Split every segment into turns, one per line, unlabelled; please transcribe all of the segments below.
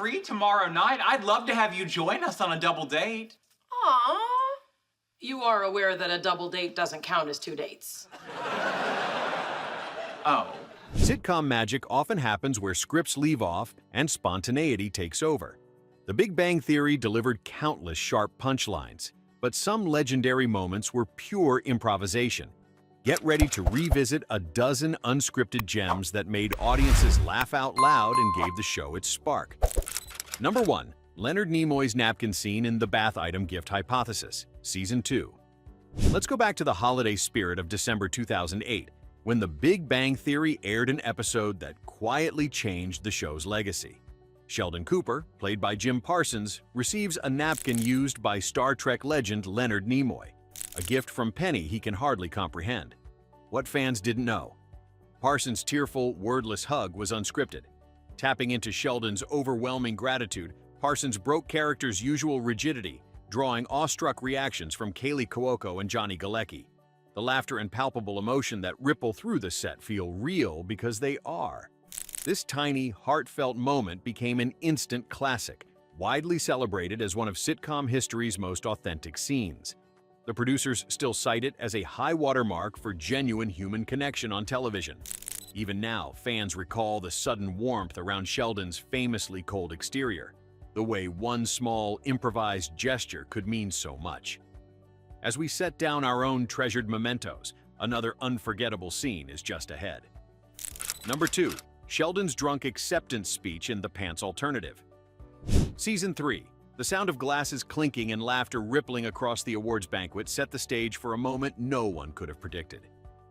free tomorrow night, I'd love to have you join us on a double date.
Aww. You are aware that a double date doesn't count as 2 dates.
Oh.
Sitcom magic often happens where scripts leave off and spontaneity takes over. The Big Bang Theory delivered countless sharp punchlines, but some legendary moments were pure improvisation. Get ready to revisit a dozen unscripted gems that made audiences laugh out loud and gave the show its spark. Number 1. Leonard Nimoy's napkin scene in The Bath Item Gift Hypothesis, Season 2. Let's go back to the holiday spirit of December 2008, when The Big Bang Theory aired an episode that quietly changed the show's legacy. Sheldon Cooper, played by Jim Parsons, receives a napkin used by Star Trek legend Leonard Nimoy, a gift from Penny he can hardly comprehend. What fans didn't know? Parsons' tearful, wordless hug was unscripted. Tapping into Sheldon's overwhelming gratitude, Parsons broke characters' usual rigidity, drawing awestruck reactions from Kaylee Cuoco and Johnny Galecki. The laughter and palpable emotion that ripple through the set feel real because they are. This tiny, heartfelt moment became an instant classic, widely celebrated as one of sitcom history's most authentic scenes. The producers still cite it as a high watermark for genuine human connection on television. Even now, fans recall the sudden warmth around Sheldon's famously cold exterior, the way one small, improvised gesture could mean so much. As we set down our own treasured mementos, another unforgettable scene is just ahead. Number 2. Sheldon's drunk acceptance speech in The Pants Alternative. Season 3. The sound of glasses clinking and laughter rippling across the awards banquet set the stage for a moment no one could have predicted.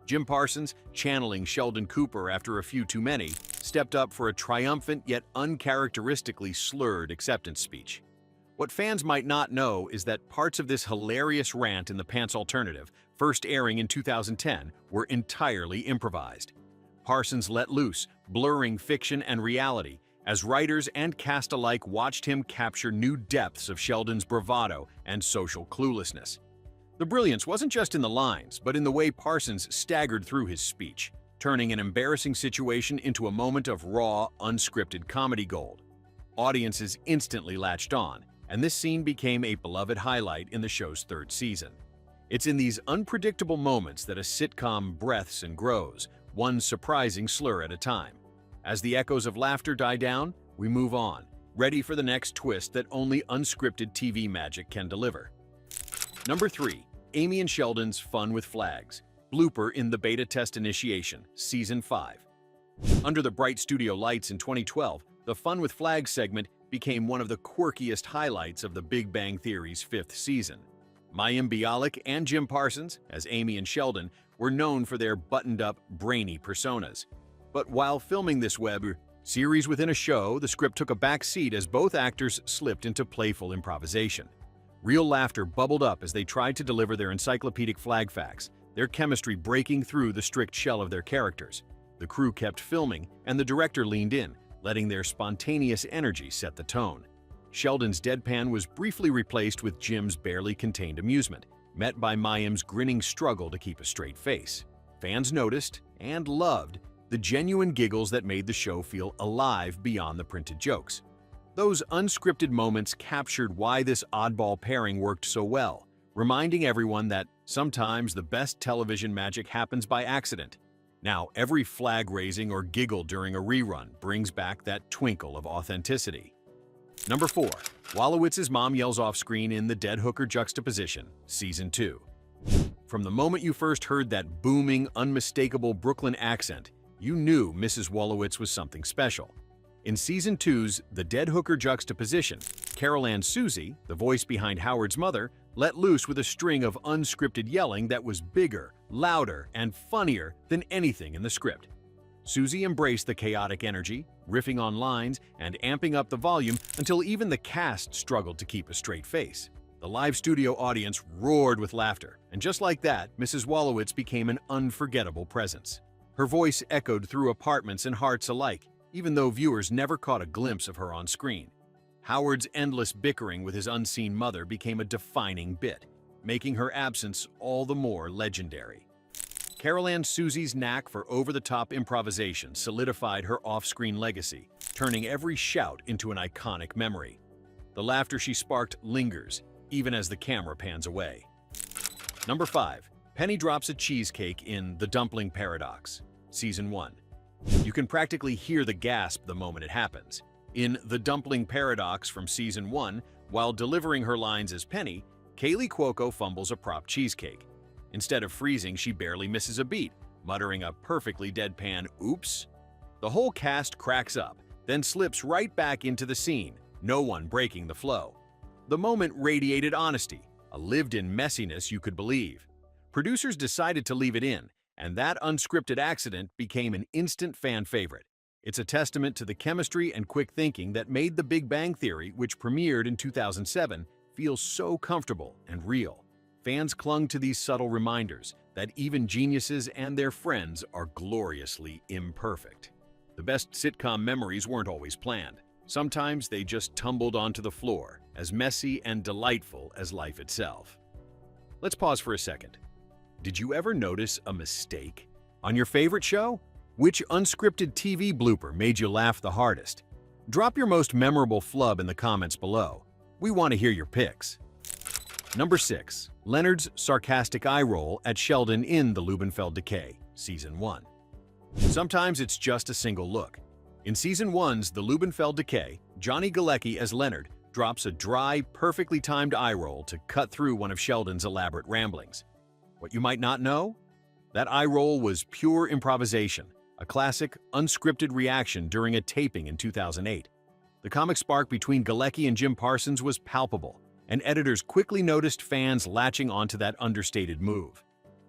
Jim Parsons, channeling Sheldon Cooper after a few too many, stepped up for a triumphant yet uncharacteristically slurred acceptance speech. What fans might not know is that parts of this hilarious rant in The Pants Alternative, first airing in 2010, were entirely improvised. Parsons let loose, blurring fiction and reality, as writers and cast alike watched him capture new depths of Sheldon's bravado and social cluelessness. The brilliance wasn't just in the lines, but in the way Parsons staggered through his speech, turning an embarrassing situation into a moment of raw, unscripted comedy gold. Audiences instantly latched on, and this scene became a beloved highlight in the show's 3rd season. It's in these unpredictable moments that a sitcom breathes and grows, one surprising slur at a time. As the echoes of laughter die down, we move on, ready for the next twist that only unscripted TV magic can deliver. Number 3. Amy and Sheldon's Fun with Flags. Blooper in The Beta Test Initiation, Season 5. Under the bright studio lights in 2012, the Fun with Flags segment became one of the quirkiest highlights of The Big Bang Theory's 5th season. Mayim Bialik and Jim Parsons, as Amy and Sheldon, were known for their buttoned-up, brainy personas. But while filming this web series within a show, the script took a back seat as both actors slipped into playful improvisation. Real laughter bubbled up as they tried to deliver their encyclopedic flag facts, their chemistry breaking through the strict shell of their characters. The crew kept filming, and the director leaned in, letting their spontaneous energy set the tone. Sheldon's deadpan was briefly replaced with Jim's barely contained amusement, met by Mayim's grinning struggle to keep a straight face. Fans noticed and loved the genuine giggles that made the show feel alive beyond the printed jokes. Those unscripted moments captured why this oddball pairing worked so well, reminding everyone that sometimes the best television magic happens by accident. Now, every flag raising or giggle during a rerun brings back that twinkle of authenticity. Number 4. Wolowitz's mom yells off screen in The Dead Hooker Juxtaposition, Season 2. From the moment you first heard that booming, unmistakable Brooklyn accent, you knew Mrs. Wolowitz was something special. In Season 2's The Dead Hooker Juxtaposition, Carol Ann Susie, the voice behind Howard's mother, let loose with a string of unscripted yelling that was bigger, louder, and funnier than anything in the script. Susie embraced the chaotic energy, riffing on lines and amping up the volume until even the cast struggled to keep a straight face. The live studio audience roared with laughter, and just like that, Mrs. Wolowitz became an unforgettable presence. Her voice echoed through apartments and hearts alike, even though viewers never caught a glimpse of her on screen. Howard's endless bickering with his unseen mother became a defining bit, making her absence all the more legendary. Carol Ann Susie's knack for over-the-top improvisation solidified her off-screen legacy, turning every shout into an iconic memory. The laughter she sparked lingers, even as the camera pans away. Number 5. Penny drops a cheesecake in The Dumpling Paradox, Season 1. You can practically hear the gasp the moment it happens. In The Dumpling Paradox from Season 1, while delivering her lines as Penny, Kaylee Cuoco fumbles a prop cheesecake. Instead of freezing, she barely misses a beat, muttering a perfectly deadpan "oops." The whole cast cracks up, then slips right back into the scene, no one breaking the flow. The moment radiated honesty, a lived-in messiness you could believe. Producers decided to leave it in, and that unscripted accident became an instant fan favorite. It's a testament to the chemistry and quick thinking that made The Big Bang Theory, which premiered in 2007, feel so comfortable and real. Fans clung to these subtle reminders that even geniuses and their friends are gloriously imperfect. The best sitcom memories weren't always planned. Sometimes they just tumbled onto the floor, as messy and delightful as life itself. Let's pause for a second. Did you ever notice a mistake? On your favorite show? Which unscripted TV blooper made you laugh the hardest? Drop your most memorable flub in the comments below. We want to hear your picks. Number 6. Leonard's sarcastic eye roll at Sheldon in the Loobenfeld Decay, Season 1. Sometimes it's just a single look. In Season 1's The Loobenfeld Decay, Johnny Galecki as Leonard drops a dry, perfectly timed eye roll to cut through one of Sheldon's elaborate ramblings. What you might not know? That eye roll was pure improvisation, a classic, unscripted reaction during a taping in 2008. The comic spark between Galecki and Jim Parsons was palpable, and editors quickly noticed fans latching onto that understated move.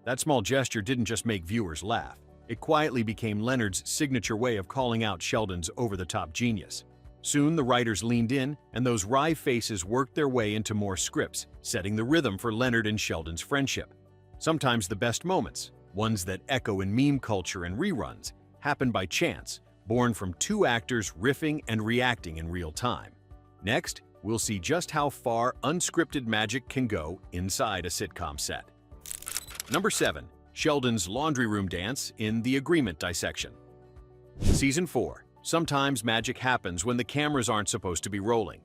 That small gesture didn't just make viewers laugh. It quietly became Leonard's signature way of calling out Sheldon's over-the-top genius. Soon, the writers leaned in, and those wry faces worked their way into more scripts, setting the rhythm for Leonard and Sheldon's friendship. Sometimes the best moments, ones that echo in meme culture and reruns, happen by chance, born from two actors riffing and reacting in real time. Next, we'll see just how far unscripted magic can go inside a sitcom set. Number 7. Sheldon's laundry room dance in The Agreement Dissection. Season 4. Sometimes magic happens when the cameras aren't supposed to be rolling.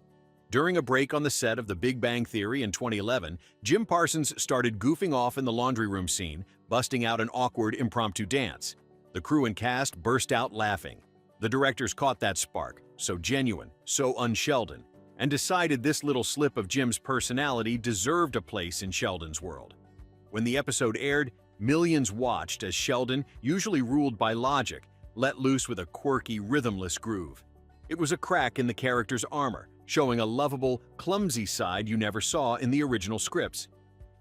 During a break on the set of The Big Bang Theory in 2011, Jim Parsons started goofing off in the laundry room scene, busting out an awkward impromptu dance. The crew and cast burst out laughing. The directors caught that spark, so genuine, so un-Sheldon, and decided this little slip of Jim's personality deserved a place in Sheldon's world. When the episode aired, millions watched as Sheldon, usually ruled by logic, let loose with a quirky, rhythmless groove. It was a crack in the character's armor, showing a lovable, clumsy side you never saw in the original scripts.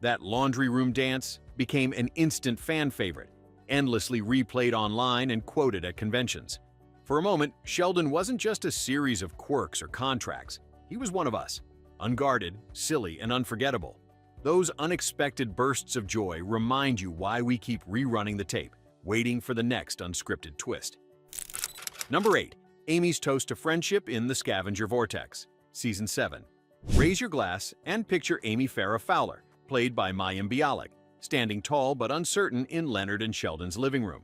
That laundry room dance became an instant fan favorite, endlessly replayed online and quoted at conventions. For a moment, Sheldon wasn't just a series of quirks or contracts. He was one of us, unguarded, silly, and unforgettable. Those unexpected bursts of joy remind you why we keep rerunning the tape, waiting for the next unscripted twist. Number 8. Amy's toast to friendship in The Scavenger Vortex, Season 7. Raise your glass and picture Amy Farrah Fowler, played by Mayim Bialik, standing tall but uncertain in Leonard and Sheldon's living room.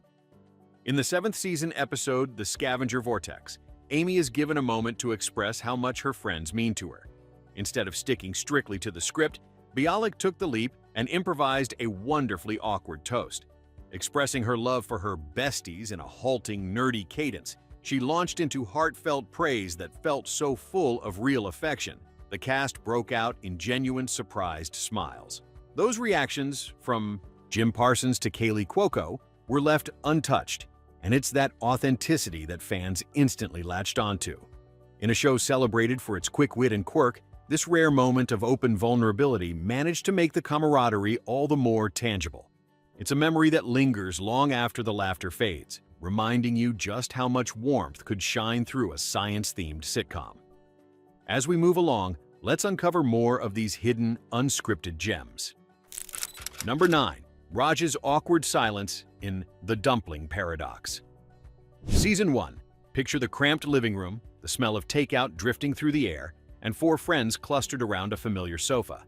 In the 7th season episode, The Scavenger Vortex, Amy is given a moment to express how much her friends mean to her. Instead of sticking strictly to the script, Bialik took the leap and improvised a wonderfully awkward toast. Expressing her love for her besties in a halting, nerdy cadence, she launched into heartfelt praise that felt so full of real affection. The cast broke out in genuine, surprised smiles. Those reactions, from Jim Parsons to Kaylee Cuoco, were left untouched, and it's that authenticity that fans instantly latched onto. In a show celebrated for its quick wit and quirk, this rare moment of open vulnerability managed to make the camaraderie all the more tangible. It's a memory that lingers long after the laughter fades, reminding you just how much warmth could shine through a science-themed sitcom. As we move along, let's uncover more of these hidden, unscripted gems. Number 9. Raj's awkward silence in The Dumpling Paradox. Season 1. Picture the cramped living room, the smell of takeout drifting through the air, and 4 friends clustered around a familiar sofa.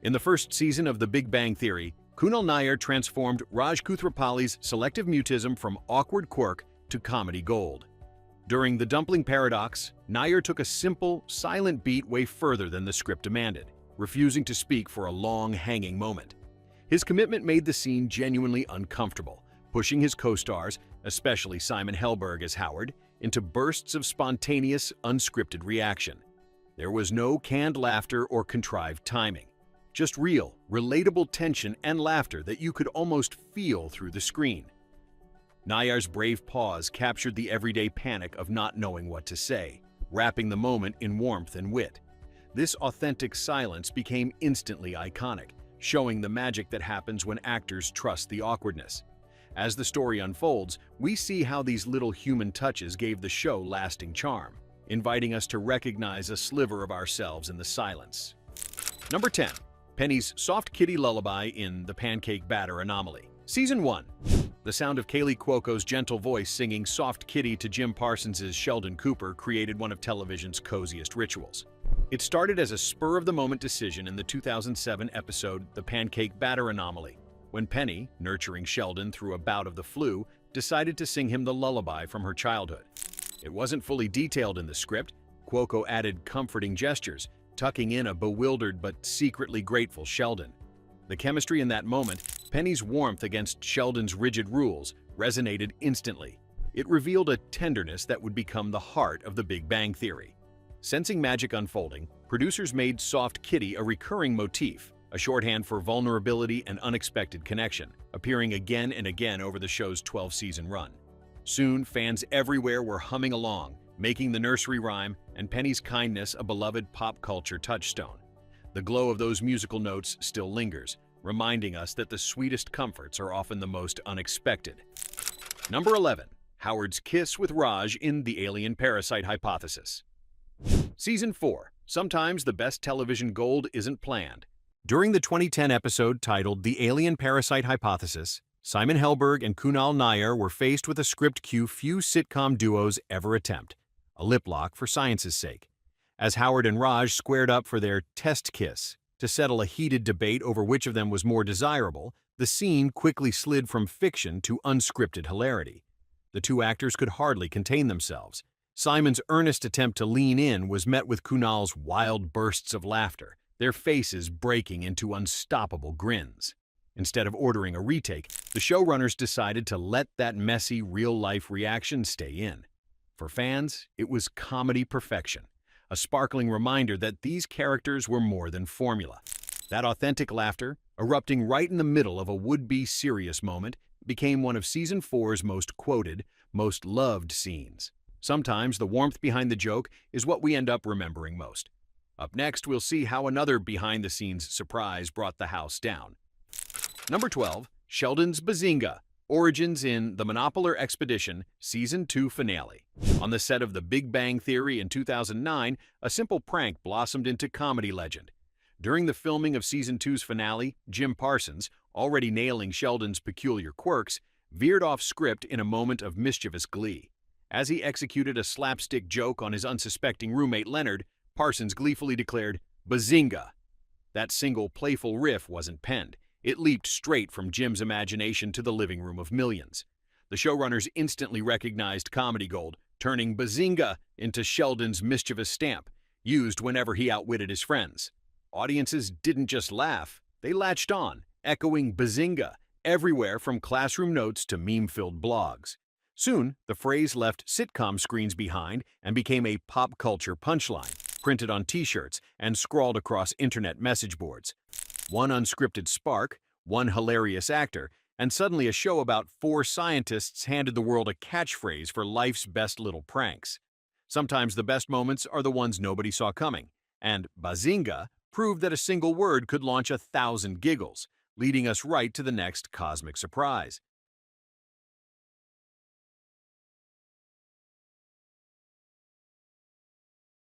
In the first season of The Big Bang Theory, Kunal Nair transformed Raj Koothrappali's selective mutism from awkward quirk to comedy gold. During the Dumpling paradox, Nair took a simple, silent beat way further than the script demanded, refusing to speak for a long, hanging moment. His commitment made the scene genuinely uncomfortable, pushing his co-stars, especially Simon Helberg as Howard, into bursts of spontaneous, unscripted reaction. There was no canned laughter or contrived timing, just real, relatable tension and laughter that you could almost feel through the screen. Nair's brave pause captured the everyday panic of not knowing what to say, wrapping the moment in warmth and wit. This authentic silence became instantly iconic, showing the magic that happens when actors trust the awkwardness. As the story unfolds, we see how these little human touches gave the show lasting charm, inviting us to recognize a sliver of ourselves in the silence. Number 10. Penny's Soft Kitty Lullaby in The Pancake Batter Anomaly. Season 1. The sound of Kaylee Cuoco's gentle voice singing Soft Kitty to Jim Parsons' Sheldon Cooper created one of television's coziest rituals. It started as a spur-of-the-moment decision in the 2007 episode The Pancake Batter Anomaly, when Penny, nurturing Sheldon through a bout of the flu, decided to sing him the lullaby from her childhood. It wasn't fully detailed in the script. Cuoco added comforting gestures, tucking in a bewildered but secretly grateful Sheldon. The chemistry in that moment, Penny's warmth against Sheldon's rigid rules, resonated instantly. It revealed a tenderness that would become the heart of The Big Bang Theory. Sensing magic unfolding, producers made Soft Kitty a recurring motif, a shorthand for vulnerability and unexpected connection, appearing again and again over the show's 12-season run. Soon, fans everywhere were humming along, making the nursery rhyme and Penny's kindness a beloved pop culture touchstone. The glow of those musical notes still lingers, reminding us that the sweetest comforts are often the most unexpected. Number 11. Howard's kiss with Raj in The Alien Parasite Hypothesis. Season 4. Sometimes the best television gold isn't planned. During the 2010 episode titled The Alien Parasite Hypothesis, Simon Helberg and Kunal Nair were faced with a script cue few sitcom duos ever attempt, a lip lock for science's sake. As Howard and Raj squared up for their test kiss to settle a heated debate over which of them was more desirable, the scene quickly slid from fiction to unscripted hilarity. The two actors could hardly contain themselves. Simon's earnest attempt to lean in was met with Kunal's wild bursts of laughter, their faces breaking into unstoppable grins. Instead of ordering a retake, the showrunners decided to let that messy, real-life reaction stay in. For fans, it was comedy perfection, a sparkling reminder that these characters were more than formula. That authentic laughter, erupting right in the middle of a would-be serious moment, became one of Season 4's most quoted, most loved scenes. Sometimes the warmth behind the joke is what we end up remembering most. Up next, we'll see how another behind-the-scenes surprise brought the house down. Number 12. Sheldon's Bazinga. Origins in The Monopolar Expedition Season 2 Finale. On the set of The Big Bang Theory in 2009, a simple prank blossomed into comedy legend. During the filming of Season 2's finale, Jim Parsons, already nailing Sheldon's peculiar quirks, veered off script in a moment of mischievous glee. As he executed a slapstick joke on his unsuspecting roommate Leonard, Parsons gleefully declared, "Bazinga!" That single playful riff wasn't penned. It leaped straight from Jim's imagination to the living room of millions. The showrunners instantly recognized comedy gold, turning Bazinga into Sheldon's mischievous stamp, used whenever he outwitted his friends. Audiences didn't just laugh, they latched on, echoing Bazinga everywhere from classroom notes to meme-filled blogs. Soon, the phrase left sitcom screens behind and became a pop culture punchline, printed on t-shirts and scrawled across internet message boards. One unscripted spark, one hilarious actor, and suddenly a show about 4 scientists handed the world a catchphrase for life's best little pranks. Sometimes the best moments are the ones nobody saw coming, and Bazinga proved that a single word could launch 1,000 giggles, leading us right to the next cosmic surprise.